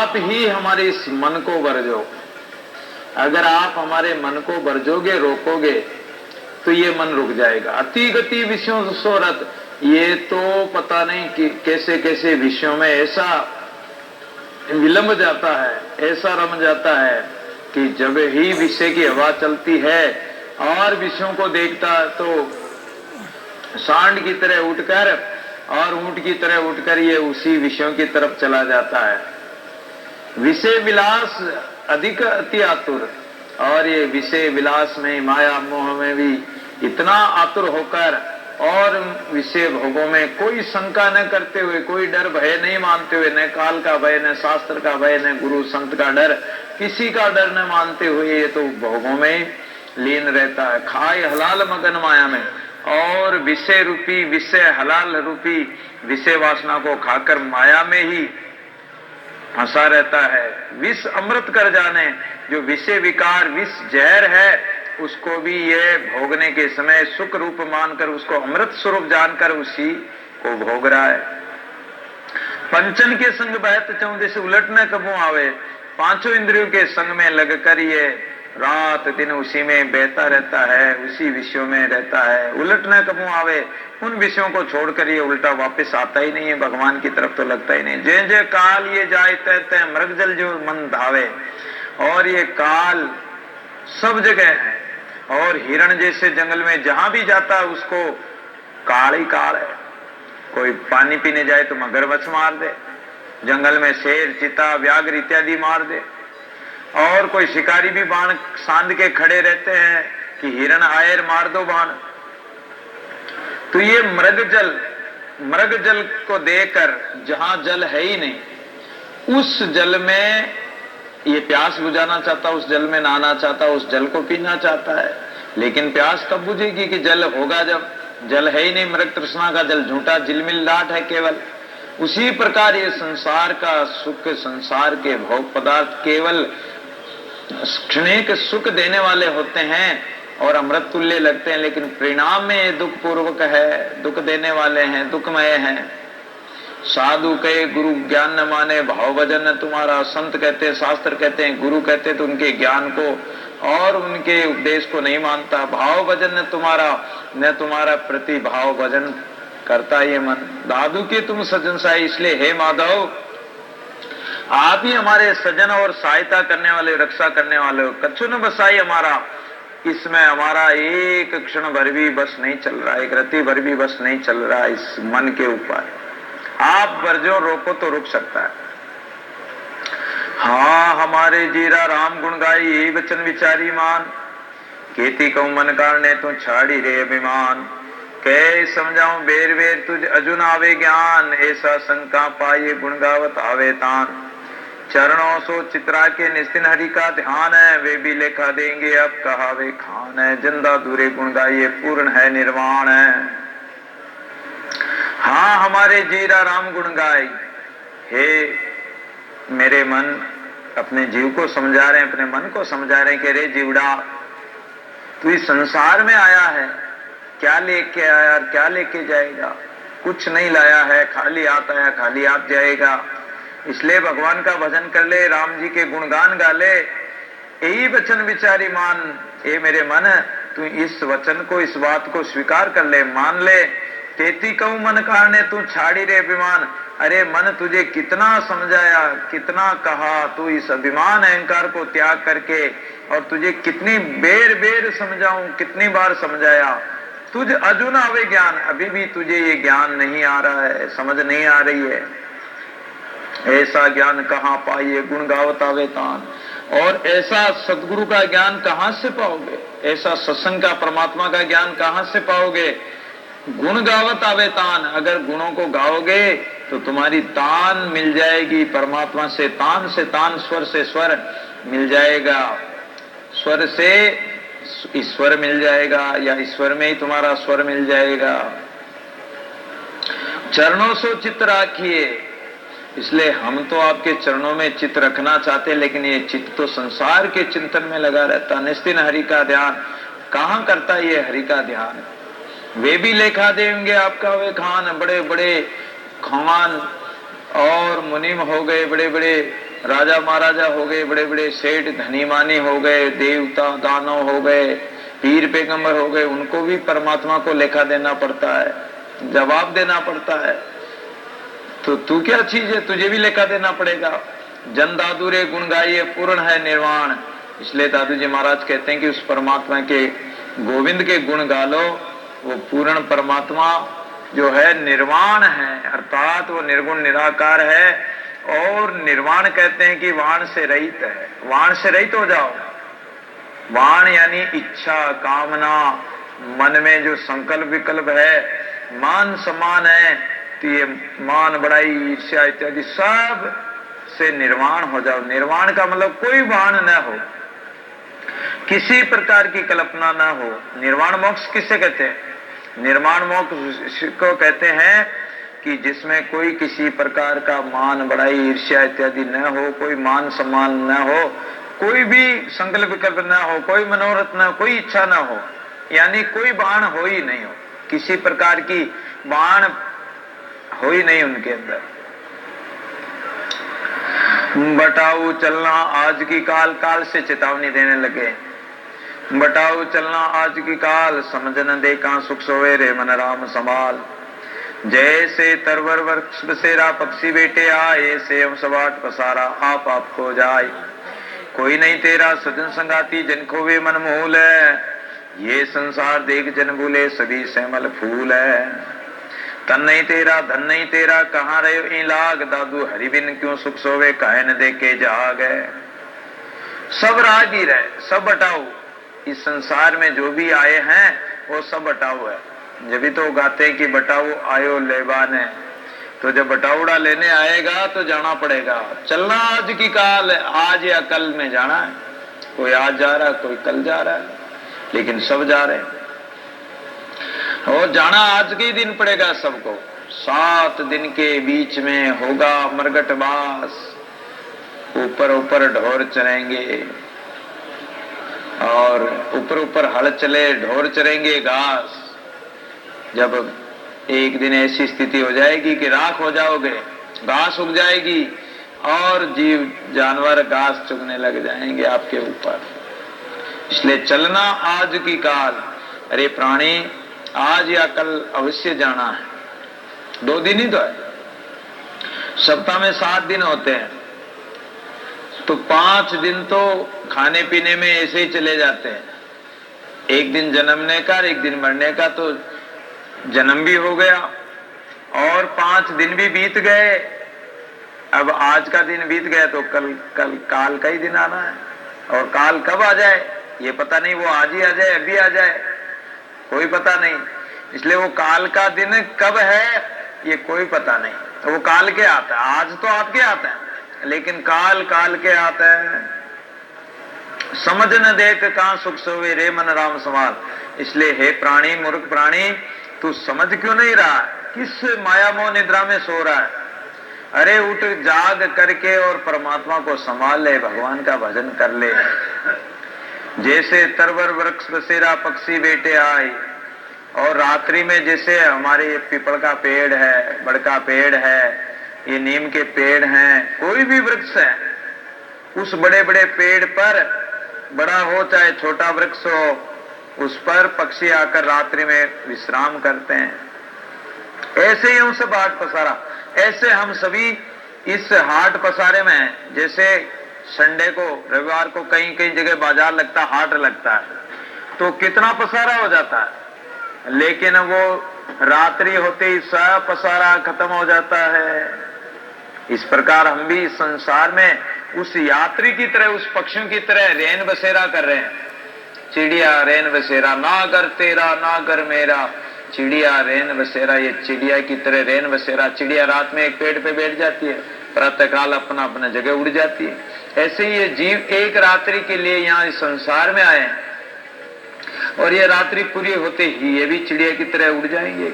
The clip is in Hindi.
आप ही हमारे इस मन को वर्जो। अगर आप हमारे मन को वर्जोगे, रोकोगे, तो ये मन रुक जाएगा। अति गति विषयों सोरत, ये तो पता नहीं कि कैसे कैसे विषयों में ऐसा विलंब जाता है, ऐसा रम जाता है कि जब ही विषय की हवा चलती है और विषयों को देखता है तो सांड की तरह उठकर और ऊंट की तरह उठकर ये उसी विषयों की तरफ चला जाता है। विषय विलास अधिक अति आतुर, और ये विषय विलास में, माया मोह में भी इतना आतुर होकर और विषय भोगों में कोई शंका न करते हुए, कोई डर भय नहीं मानते हुए, न काल का भय, न शास्त्र का भय, न गुरु संत का डर, किसी का डर न मानते हुए ये तो भोगों में लीन रहता है। खाए हलाल मगन माया में, और विषय रूपी, विषय हलाल रूपी विषय वासना को खाकर माया में ही फंसा रहता है। विष अमृत कर जाने, जो विषय विकार विष जहर है उसको भी ये भोगने के समय सुख रूप मानकर, उसको अमृत स्वरूप जानकर उसी को भोग रहा है। पंचन के संग बहत चौदह से उलटने कबू आवे, पांचों इंद्रियों के संग में लगकर ये रात दिन उसी में बहता रहता है, उसी विषयों में रहता है। उलटने कबू आवे, उन विषयों को छोड़कर ये उल्टा वापस आता ही नहीं है, भगवान की तरफ तो लगता ही नहीं। जय जय काल ये जाए तय तय मृग जल जो मन धावे, और ये काल सब जगह है, और हिरण जैसे जंगल में जहां भी जाता है उसको काल ही काल है। कोई पानी पीने जाए तो मगरमच्छ मार दे, जंगल में शेर चीता व्याघ्र इत्यादि मार दे, और कोई शिकारी भी बाण सांध के खड़े रहते हैं कि हिरण आयर मार दो बाण। तो ये मृग जल को देकर, जहां जल है ही नहीं, उस जल में ये प्यास बुझाना चाहता, उस जल में नहाना चाहता, उस जल को पीना चाहता है। लेकिन प्यास कब बुझेगी कि जल होगा जब, जल है ही नहीं। मृग तृष्णा का जल झूठा झिलमिलाट है केवल। उसी प्रकार ये संसार का सुख, संसार के भोग पदार्थ केवल क्षणिक सुख देने वाले होते हैं और अमृत तुल्य लगते हैं, लेकिन परिणाम में दुख पूर्वक है, दुख देने वाले हैं, दुखमय हैं। साधु कहे गुरु ज्ञान न माने, भाव भजन न तुम्हारा। संत कहते हैं, शास्त्र कहते हैं, गुरु कहते हैं तो उनके ज्ञान को और उनके उपदेश को नहीं मानता। भाव भजन न तुम्हारा, न तुम्हारा प्रति भाव भजन करता ये मन। दादू के तुम सज्जन साई, इसलिए हे माधव आप ही हमारे सज्जन और सहायता करने वाले, रक्षा करने वाले हो। कछु न बसाई हमारा, इसमें हमारा एक क्षण भर भी बस नहीं चल रहा, एक रति भर भी बस नहीं चल रहा इस मन के ऊपर। आप वर्जो, रोको तो रुक सकता है। हाँ हमारे जीरा राम गुण गाई, यही वचन विचारी मान। खेती कहूं मन कारणे तू छाड़ी रे अभिमान। कह समझाऊं बेर बेर तुझ अजुन आवे ज्ञान। ऐसा शंका पाए गुण गावत आवे तान। चरणों सो चित्रा के निस्तिन हरि का ध्यान है। वे भी लेखा देंगे अब कहावे खान है। जिंदा दूरे गुण गाइए पूर्ण है निर्वाण है। हाँ हमारे जीरा राम गुण गाय। हे मेरे मन, अपने जीव को समझा रहे हैं, अपने मन को समझा रहे हैं कि रे जीवड़ा, तू इस संसार में आया है, क्या लेके आया, क्या लेके जाएगा? कुछ नहीं लाया है, खाली हाथ आया, खाली हाथ जाएगा। इसलिए भगवान का भजन कर ले, राम जी के गुणगान गा ले। यही वचन विचारी मान। ये मेरे मन, तू इस वचन को, इस बात को स्वीकार कर ले, मान ले। तेती कहूं मन कारणे तू छाड़ी रे अभिमान। अरे मन, तुझे कितना समझाया, कितना कहा, तू इस अभिमान अहंकार को त्याग करके, और तुझे कितनी बेर बेर समझाऊं, कितनी बार समझाया, तुझ अजुन आवे ज्ञान। अभी भी तुझे ये ज्ञान नहीं आ रहा है, समझ नहीं आ रही है। ऐसा ज्ञान कहाँ पाइए गुण गावत आवे तान। और ऐसा सदगुरु का ज्ञान कहाँ से पाओगे? ऐसा सत्संग का, परमात्मा का ज्ञान कहाँ से पाओगे? गुण गावत आवे तान। अगर गुणों को गाओगे तो तुम्हारी तान मिल जाएगी परमात्मा से। तान से तान, स्वर से स्वर मिल जाएगा, स्वर से ईश्वर मिल जाएगा, या ईश्वर में ही तुम्हारा स्वर मिल जाएगा। चरणों से चित्त राखिए। इसलिए हम तो आपके चरणों में चित्त रखना चाहते, लेकिन ये चित्त तो संसार के चिंतन में लगा रहता। निस्तिन हरि का ध्यान कहाँ करता ये हरि का ध्यान? वे भी लेखा देंगे आपका वे खान। बड़े बड़े खान और मुनिम हो गए, बड़े बड़े राजा महाराजा हो गए, बड़े बड़े सेठ धनीमानी हो गए, देवता दानव हो गए, पीर पैगंबर हो गए, उनको भी परमात्मा को लेखा देना पड़ता है, जवाब देना पड़ता है। तो तू क्या चीज है, तुझे भी लेखा देना पड़ेगा। जन दादू रे गुण गाइए पूर्ण है निर्वाण। इसलिए दादू जी महाराज कहते हैं कि उस परमात्मा के, गोविंद के गुण गा लो। वो पूर्ण परमात्मा जो है निर्वाण है, अर्थात वो निर्गुण निराकार है। और निर्वाण कहते हैं कि वाण से रहित है। वाण से रहित हो जाओ। वाण यानी इच्छा, कामना, मन में जो संकल्प विकल्प है, मान सम्मान है, तो ये मान बड़ाई ईर्ष्या इत्यादि सब से निर्वाण हो जाओ। निर्वाण का मतलब कोई वाण न हो, किसी प्रकार की कल्पना न हो। निर्वाण मोक्ष किसे कहते हैं? निर्वाण मोक्ष को कहते हैं कि जिसमें कोई किसी प्रकार का मान बड़ाई ईर्ष्या इत्यादि न हो, कोई मान सम्मान न हो, कोई भी संकल्प विकल्प न हो, कोई मनोरथ न हो, कोई इच्छा न हो, यानी कोई बाण हो ही नहीं हो, किसी प्रकार की बाण हो ही नहीं उनके अंदर। बटाऊ चलना आज की काल, काल से चेतावनी देने लगे। बटाऊ चलना आज की काल, समझ न देखा सुख सोए रे मन राम संभाल। जैसे तरवर वृक्ष बसेरा पक्षी बेटे आए, से हम सवाट पसारा आप आपको जाए। कोई नहीं तेरा सजन संगाती, जन को वे मन मूल है। ये संसार देख जन भूले, सभी सेमल फूल है। तन नहीं तेरा धन नहीं तेरा, कहाँ रहे लाग। दादू हरि बिन क्यों सुख सोवे, काहे न देखे जाग। सब राहगीर है, सब बटाऊ। इस संसार में जो भी आए हैं वो सब बटाऊ है। जब भी तो गाते हैं कि बटाऊ आयो लेबान है। तो जब बटाउड़ा लेने आएगा तो जाना पड़ेगा। चलना आज की काल, आज या कल में जाना है। कोई आज जा रहा है, कोई कल जा रहा है, लेकिन सब जा रहे हैं। और जाना आज के ही दिन पड़ेगा सबको। 7 दिन के बीच में होगा मरगट बास। ऊपर ऊपर ढोर चरेंगे और ऊपर ऊपर हल चले, ढोर चरेंगे घास। जब एक दिन ऐसी स्थिति हो जाएगी कि राख हो जाओगे, घास उग जाएगी और जीव जानवर घास चुगने लग जाएंगे आपके ऊपर। इसलिए चलना आज की काल। अरे प्राणी, आज या कल अवश्य जाना है। 2 दिन ही तो है, सप्ताह में 7 दिन होते हैं, तो 5 दिन तो खाने पीने में ऐसे ही चले जाते हैं। एक दिन जन्मने का, एक दिन मरने का, तो जन्म भी हो गया और 5 दिन भी बीत गए। अब आज का दिन बीत गया तो कल काल का ही दिन आना है। और काल कब आ जाए ये पता नहीं, वो आज ही आ जाए, अभी आ जाए, कोई पता नहीं। इसलिए वो काल का दिन कब है ये कोई पता नहीं। तो वो काल के आता है, आज तो आपके आता है, लेकिन काल काल के आता है। समझ न देख कहां सुख सोवे रे मन राम संभाल। इसलिए हे प्राणी, मूर्ख प्राणी, तू समझ क्यों नहीं रहा? किस माया मोह निद्रा में सो रहा है? अरे उठ, जाग करके और परमात्मा को संभाल ले, भगवान का भजन कर ले। जैसे तरवर वृक्ष बसेरा पक्षी बेटे आए, और रात्रि में जैसे हमारे पीपल का पेड़ है, बड़का पेड़ है, ये नीम के पेड़ हैं, कोई भी वृक्ष है, उस बड़े बड़े पेड़ पर, बड़ा हो चाहे छोटा वृक्ष हो, उस पर पक्षी आकर रात्रि में विश्राम करते हैं। ऐसे ही हम सब हाट पसारा, ऐसे हम सभी इस हाट पसारे में हैं। जैसे संडे को, रविवार को कहीं कहीं जगह बाजार लगता है, हाट लगता है, तो कितना पसारा हो जाता है, लेकिन वो रात्रि होते ही सब पसारा खत्म हो जाता है। इस प्रकार हम भी इस संसार में उस यात्री की तरह, उस पक्षियों की तरह रैन बसेरा कर रहे हैं। चिड़िया रैन बसेरा, ना घर तेरा ना घर मेरा, चिड़िया रैन बसेरा। ये चिड़िया की तरह रैन बसेरा। चिड़िया रात में एक पेड़ पे बैठ जाती है, प्रातःकाल अपना अपना जगह उड़ जाती है। ऐसे ही ये जीव एक रात्रि के लिए यहाँ इस संसार में आए, और ये रात्रि पूरी होते ही ये भी चिड़िया की तरह उड़ जाएंगे।